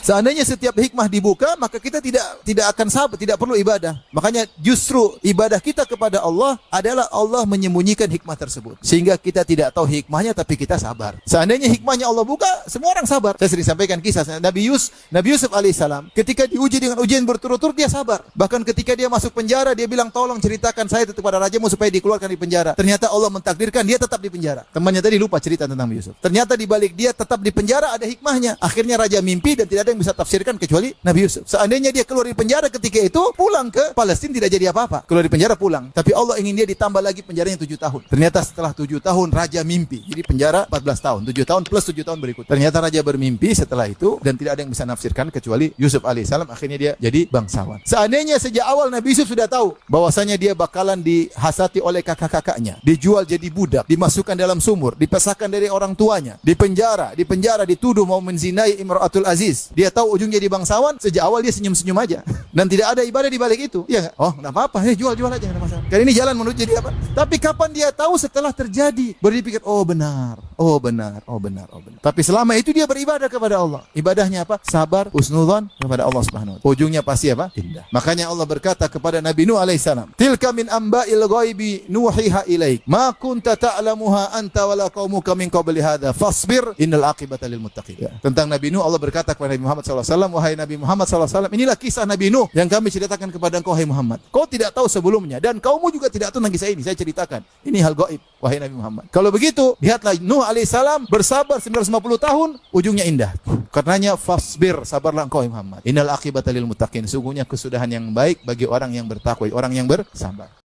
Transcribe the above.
Seandainya setiap hikmah dibuka, maka kita tidak akan sabar, tidak perlu ibadah. Makanya justru ibadah kita kepada Allah adalah Allah menyembunyikan hikmah tersebut, sehingga kita tidak tahu hikmahnya, tapi kita sabar. Seandainya hikmahnya Allah buka, semua orang sabar. Saya sering sampaikan kisah Nabi Yusuf alaihissalam, ketika diuji dengan ujian berturut-turut, dia sabar. Bahkan ketika dia masuk penjara, dia bilang, tolong ceritakan saya itu kepada rajamu supaya dikeluarkan di penjara. Ternyata Allah mentakdirkan dia tetap di penjara. Temannya tadi lupa cerita tentang Nabi Yusuf. Ternyata di balik dia tetap di penjara ada hikmahnya. Akhirnya raja mimpi dan tidak ada yang bisa tafsirkan kecuali Nabi Yusuf. Seandainya dia keluar di penjara ketika itu, pulang ke Palestina tidak jadi apa-apa. Keluar di penjara pulang. Tapi Allah ingin dia ditambah lagi penjaranya 7 tahun. Ternyata setelah 7 tahun raja mimpi. Jadi penjara 14 tahun. 7 tahun plus 7 tahun berikut. Ternyata raja bermimpi setelah itu dan tidak ada yang bisa nafsirkan kecuali Yusuf alaihissalam. Akhirnya dia jadi bangsawan. Seandainya sejak awal Nabi Yusuf sudah tahu bahwasanya dia bakalan dihasati oleh kakak-kakaknya, dijual jadi budak, dimasukkan dalam sumur, dipesahkan dari orang tuanya, di penjara, dituduh mau menzinai Imratul Aziz. Dia tahu ujungnya jadi bangsawan, sejak awal dia senyum-senyum aja. Dan tidak ada ibadah di balik itu. Iya enggak? Oh, enggak apa-apa, jual aja enggak ada masalah. Karena ini jalan menuju jadi apa? Tapi kapan dia tahu? Setelah terjadi. Baru dia pikir, oh benar. Tapi selama itu dia beribadah kepada Allah. Ibadahnya apa? Sabar, husnudzon kepada Allah Subhanahu wa taala. Ujungnya pasti apa? Indah. Makanya Allah berkata kepada Nabi Nuh alaihissalam, "Tilka min amba'il ghaibi nuhiha ilaik, ma kunta ta'lamuha anta wala qaumuka min qabli hadza, fasbir innal aqibata lil muttaqin." Ya. Tentang Nabi Nuh Allah berkata kepada Nabi Muhammad SAW, "Wahai Nabi Muhammad SAW, inilah kisah Nabi Nuh yang kami ceritakan kepada engkau, wahai Muhammad. Kau tidak tahu sebelumnya dan kaummu juga tidak tahu tentang kisah ini. Saya ceritakan. Ini hal gaib, wahai Nabi Muhammad." Kalau begitu, lihatlah Nuh alaihissalam bersabar 950 tahun, ujungnya indah. Karenanya fasbir, sabarlah engkau Muhammad. Innal aqibata lil muttaqin. Sungguhnya kesudahan yang baik bagi orang yang bertakwa, orang yang bersabar.